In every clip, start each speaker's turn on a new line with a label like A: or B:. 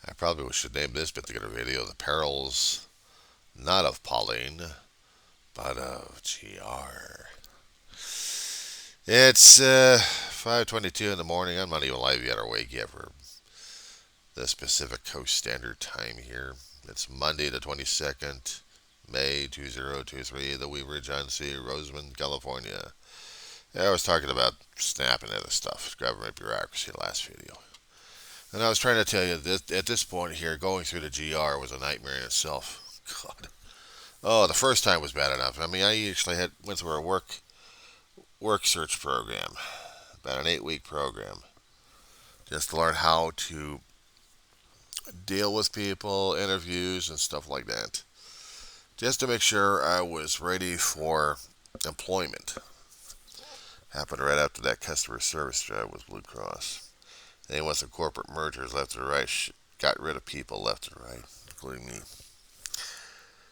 A: I probably should name this particular video The Perils Not of Pauline, but of GR. It's 5:22 in the morning. I'm not even live yet or awake yet for the Pacific Coast Standard Time here. It's Monday the 22nd, May 2023, the Weaveridge on Sea, Rosamond, California. I was talking about snapping at the stuff, government bureaucracy last video. And I was trying to tell you that at this point here, going through the GR was a nightmare in itself. God. Oh, the first time was bad enough. I mean, I actually went through a work search program, about an 8-week program, just to learn how to deal with people, interviews, and stuff like that. Just to make sure I was ready for employment. Happened right after that customer service job with Blue Cross. They went through corporate mergers left and right, got rid of people left and right, including me.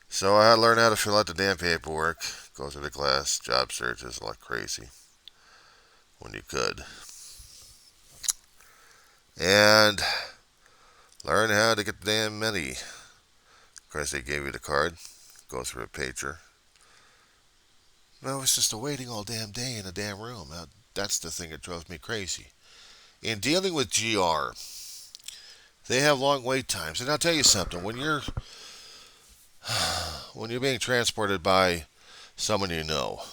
A: So I had to learn how to fill out the damn paperwork, go through the class, job searches like crazy when you could. And learn how to get the damn money. Of course, they gave you the card, go through a pager. No, it's just a waiting all damn day in a damn room. Now, that's the thing that drove me crazy. In dealing with GR, they have long wait times. And I'll tell you something, when you're being transported by someone you know,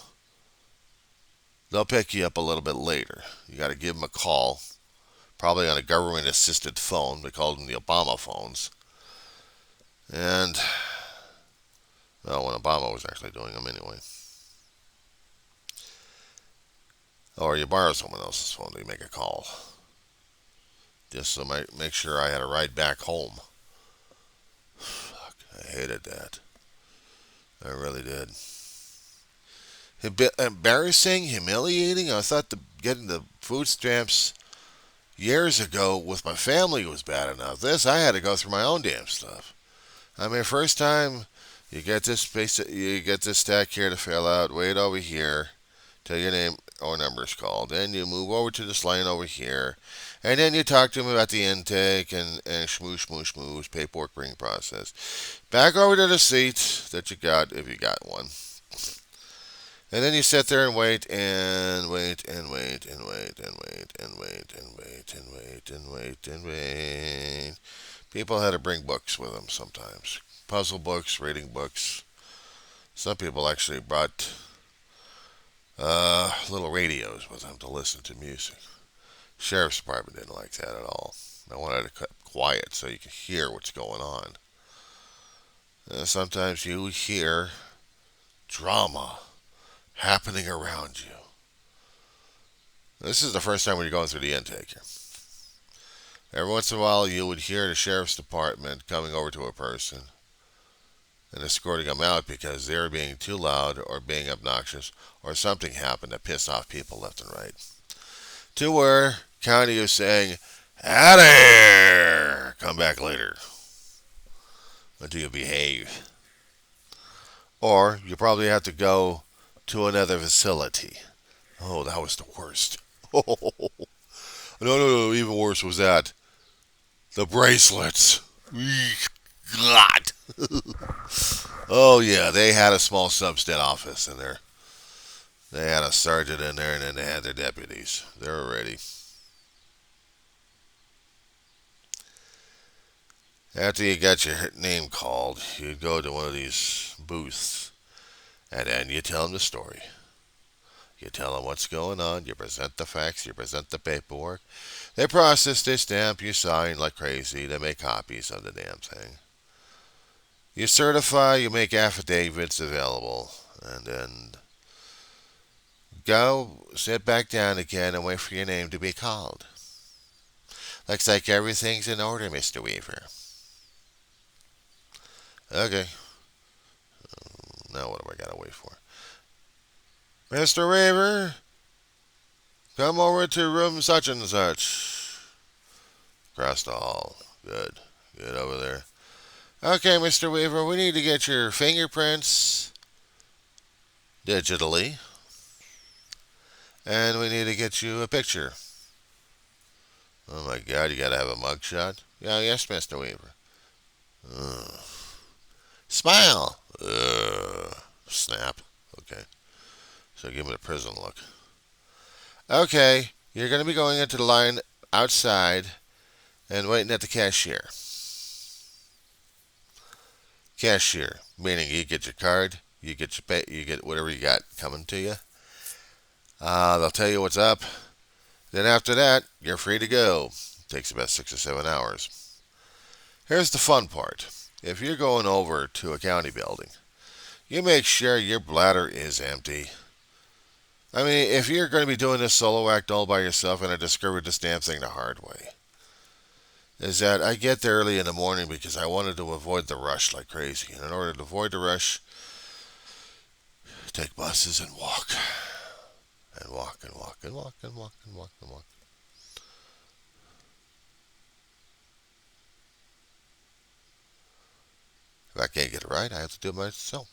A: they'll pick you up a little bit later. You got to give them a call, probably on a government-assisted phone. They called them the Obama phones. And, well, when Obama was actually doing them anyway. Or you borrow someone else's phone to make a call. Just to make sure I had a ride back home. Fuck, I hated that. I really did. Embarrassing, humiliating. I thought getting the food stamps years ago with my family was bad enough. This, I had to go through my own damn stuff. I mean, first time you get this stack here to fill out. Wait over here till your name or number is called. Then you move over to this line over here. And then you talk to them about the intake and schmooze, paperwork bring process. Back over to the seat that you got, if you got one. And then you sit there and wait and wait and wait and wait and wait and wait and wait and wait and wait and wait. People had to bring books with them sometimes. Puzzle books, reading books. Some people actually brought little radios with them to listen to music. Sheriff's Department didn't like that at all. They wanted to keep quiet so you could hear what's going on. Sometimes you hear drama happening around you. This is the first time when you're going through the intake here. Every once in a while you would hear the Sheriff's Department coming over to a person and escorting them out because they're being too loud or being obnoxious or something happened that pissed off people left and right. To where county is saying, "Out of here! Come back later." Until you behave. Or you probably have to go to another facility. Oh, that was the worst. No, even worse was that. The bracelets. God. Oh, yeah, they had a small substate office in there. They had a sergeant in there, and then they had their deputies. They were ready. After you got your name called, you'd go to one of these booths, and then you tell them the story. You tell them what's going on, you present the facts, you present the paperwork. They process, they stamp, you sign like crazy, they make copies of the damn thing. You certify, you make affidavits available, and then go sit back down again and wait for your name to be called. Looks like everything's in order, Mr. Weaver. Okay. Now what do I gotta wait for? Mr. Weaver, come over to room such and such. Across the hall. Good. Get over there. Okay, Mr. Weaver, we need to get your fingerprints digitally. And we need to get you a picture. Oh my God, you gotta have a mugshot? Yeah, yes, Mr. Weaver. Smile. Snap. Okay. So give me the prison look. Okay, you're going to be going into the line outside and waiting at the cashier. Cashier, meaning you get your card, you get your pay, you get whatever you got coming to you. They'll tell you what's up. Then after that, you're free to go. Takes about 6 or 7 hours. Here's the fun part. If you're going over to a county building, you make sure your bladder is empty. I mean, if you're going to be doing this solo act all by yourself, and I discovered this damn thing the hard way, is that I get there early in the morning because I wanted to avoid the rush like crazy. And in order to avoid the rush, take buses and walk. And walk and walk and walk and walk and walk and walk. If I can't get it right, I have to do it myself.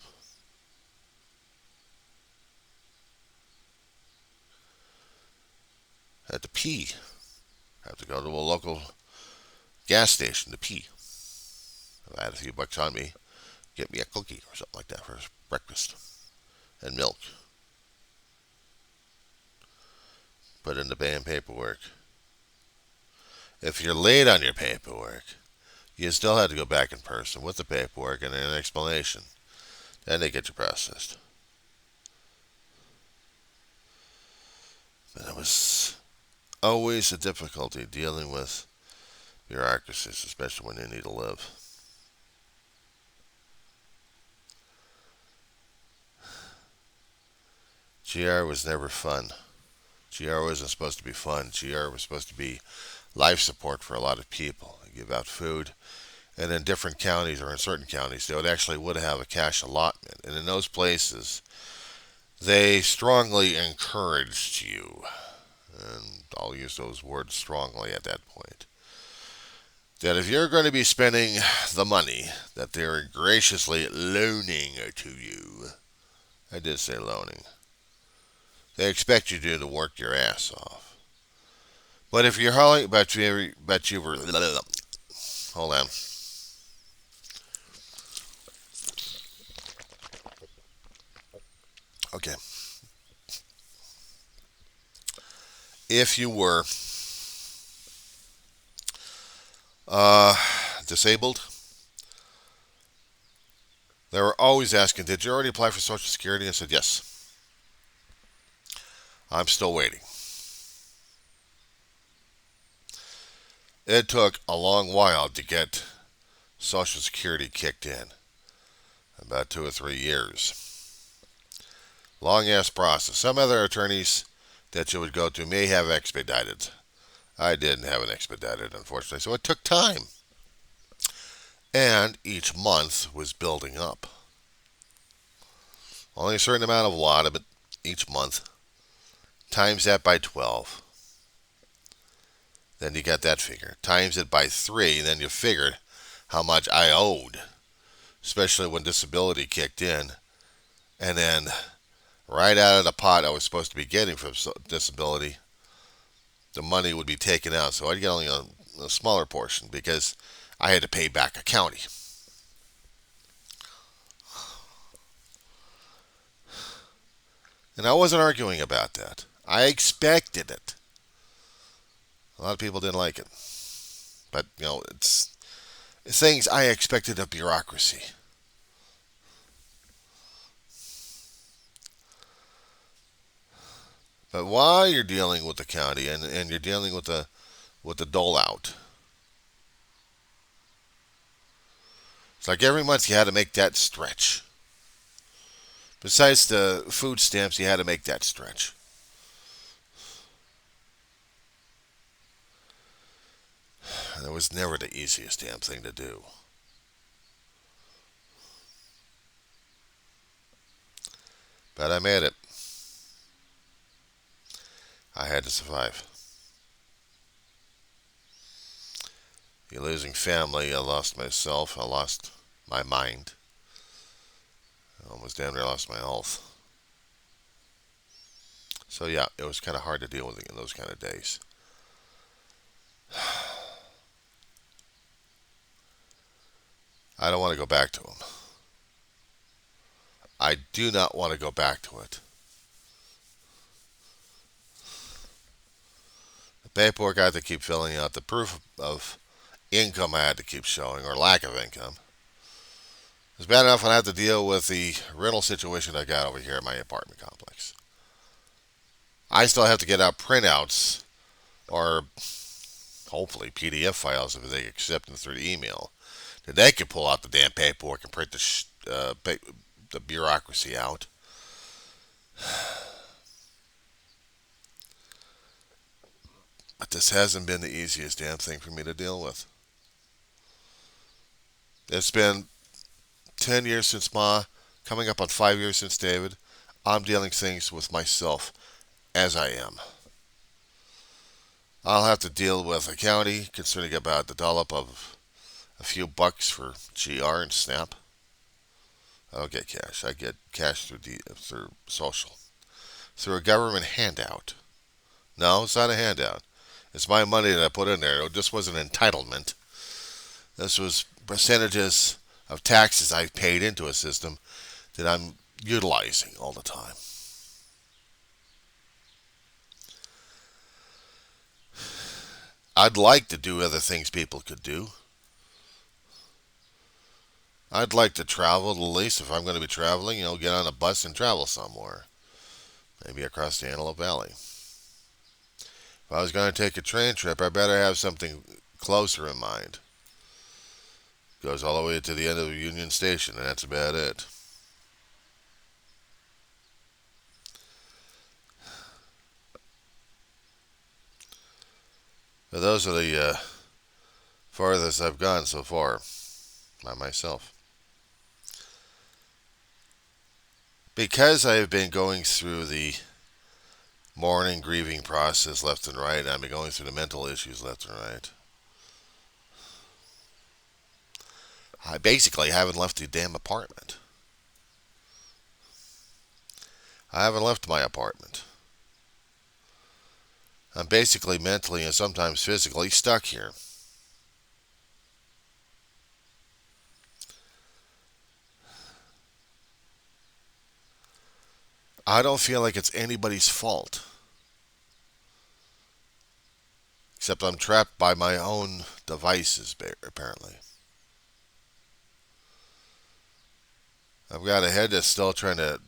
A: I have to pee. I have to go to a local gas station to pee. If I had a few bucks on me, get me a cookie or something like that for breakfast. And milk. Put in the damn paperwork. If you're late on your paperwork, you still have to go back in person with the paperwork and an explanation. Then they get you processed. But it was always a difficulty dealing with bureaucracies, especially when they need to live. GR was never fun. GR wasn't supposed to be fun. GR was supposed to be life support for a lot of people. They give out food. And in different counties, or in certain counties, they would have a cash allotment. And in those places, they strongly encouraged you, and I'll use those words strongly at that point, that if you're going to be spending the money that they're graciously loaning to you, I did say loaning, they expect you to do the work your ass off. But if you're hauling, but you were, hold on. Okay. If you were disabled, they were always asking, did you already apply for Social Security? I said, yes. I'm still waiting. It took a long while to get Social Security kicked in. About 2 or 3 years. Long ass process. Some other attorneys that you would go to may have expedited. I didn't have it expedited, unfortunately, so it took time. And each month was building up. Only a certain amount of lot of it each month. Times that by 12. Then you got that figure. Times it by 3, and then you figured how much I owed, especially when disability kicked in. And then right out of the pot I was supposed to be getting from disability, the money would be taken out. So I'd get only a smaller portion because I had to pay back a county. And I wasn't arguing about that. I expected it. A lot of people didn't like it. But, it's things I expected of bureaucracy. But while you're dealing with the county and you're dealing with the dole out, it's like every month you had to make that stretch. Besides the food stamps, you had to make that stretch. And it was never the easiest damn thing to do. But I made it. I had to survive. You're losing family. I lost myself. I lost my mind. I almost damn near lost my health. So yeah, it was kind of hard to deal with in those kind of days. I don't want to go back to them. I do not want to go back to it. The paperwork I had to keep filling out, the proof of income I had to keep showing, or lack of income. It's bad enough when I have to deal with the rental situation I got over here at my apartment complex. I still have to get out printouts or hopefully PDF files if they accept them through the email. Then they can pull out the damn paperwork and print the bureaucracy out. But this hasn't been the easiest damn thing for me to deal with. It's been 10 years since Ma, coming up on 5 years since David. I'm dealing things with myself as I am. I'll have to deal with a county concerning about the dollop of a few bucks for GR and SNAP. I don't get cash. I get cash through social, through a government handout. No, it's not a handout. It's my money that I put in there. This was an entitlement. This was percentages of taxes I've paid into a system that I'm utilizing all the time. I'd like to do other things people could do. I'd like to travel, at least if I'm going to be traveling, get on a bus and travel somewhere. Maybe across the Antelope Valley. If I was going to take a train trip, I better have something closer in mind. Goes all the way to the end of Union Station, and that's about it. But those are the farthest I've gone so far by myself. Because I have been going through the mourning, grieving process left and right, and I've been going through the mental issues left and right, I basically haven't left the damn apartment. I haven't left my apartment. I'm basically mentally and sometimes physically stuck here. I don't feel like it's anybody's fault. Except I'm trapped by my own devices, apparently. I've got a head that's still trying to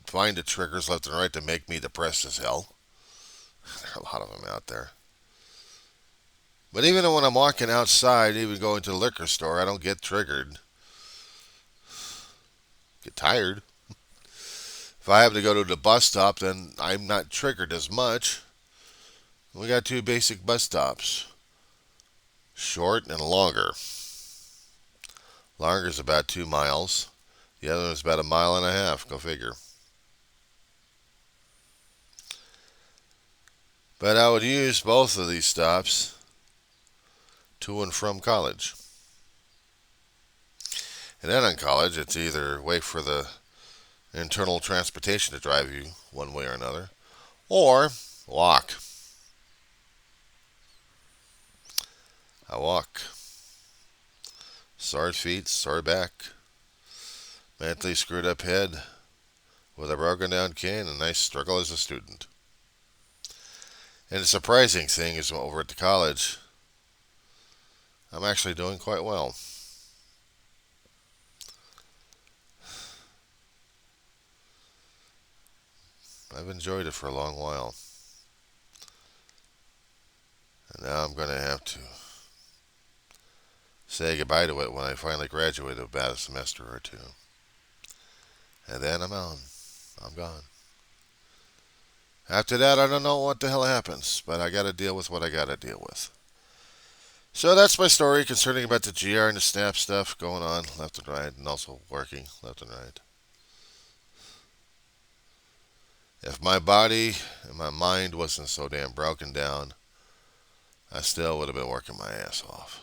A: find the triggers left and right to make me depressed as hell. There are a lot of them out there. But even when I'm walking outside, even going to the liquor store, I don't get triggered. Get tired. If I have to go to the bus stop, then I'm not triggered as much. We got two basic bus stops. Short and longer. Longer is about 2 miles. The other one is about 1.5 miles. Go figure. But I would use both of these stops to and from college. And then in college, it's either wait for the internal transportation to drive you one way or another, or walk. I walk. Sore feet, sore back, mentally screwed up head, with a broken down cane, and I struggle as a student. And the surprising thing is, over at the college, I'm actually doing quite well. I've enjoyed it for a long while. And now I'm going to have to say goodbye to it when I finally graduate about a semester or two. And then I'm on. I'm gone. After that, I don't know what the hell happens, but I got to deal with what I got to deal with. So that's my story concerning about the GR and the SNAP stuff going on left and right, and also working left and right. If my body and my mind wasn't so damn broken down, I still would have been working my ass off.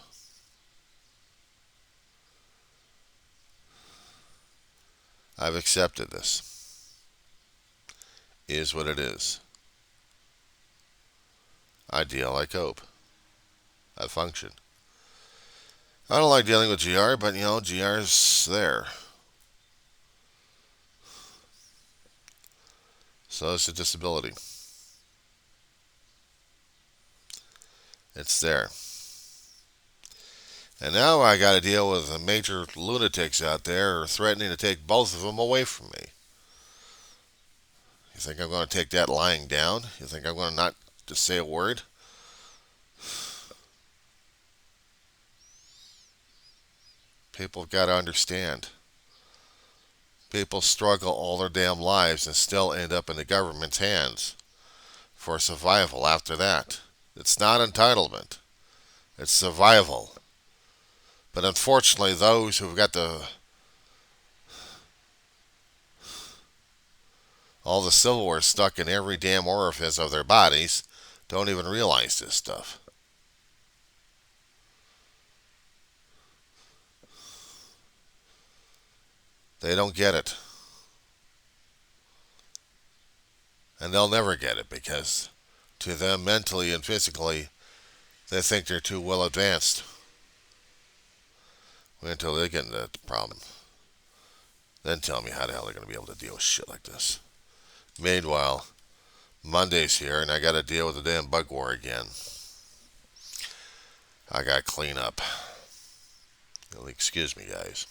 A: I've accepted this. It is what it is. I deal, I cope. I function. I don't like dealing with GR, but GR's there. So it's a disability. It's there. And now I got to deal with the major lunatics out there threatening to take both of them away from me. You think I'm going to take that lying down? You think I'm going to not just say a word? People have got to understand. People struggle all their damn lives and still end up in the government's hands for survival after that. It's not entitlement. It's survival. But unfortunately, those who've got all the silverware stuck in every damn orifice of their bodies don't even realize this stuff. They don't get it. And they'll never get it because to them, mentally and physically, they think they're too well advanced. Wait until they get into that problem. Then tell me how the hell they're going to be able to deal with shit like this. Meanwhile, Monday's here and I got to deal with the damn bug war again. I got to clean up. Excuse me, guys.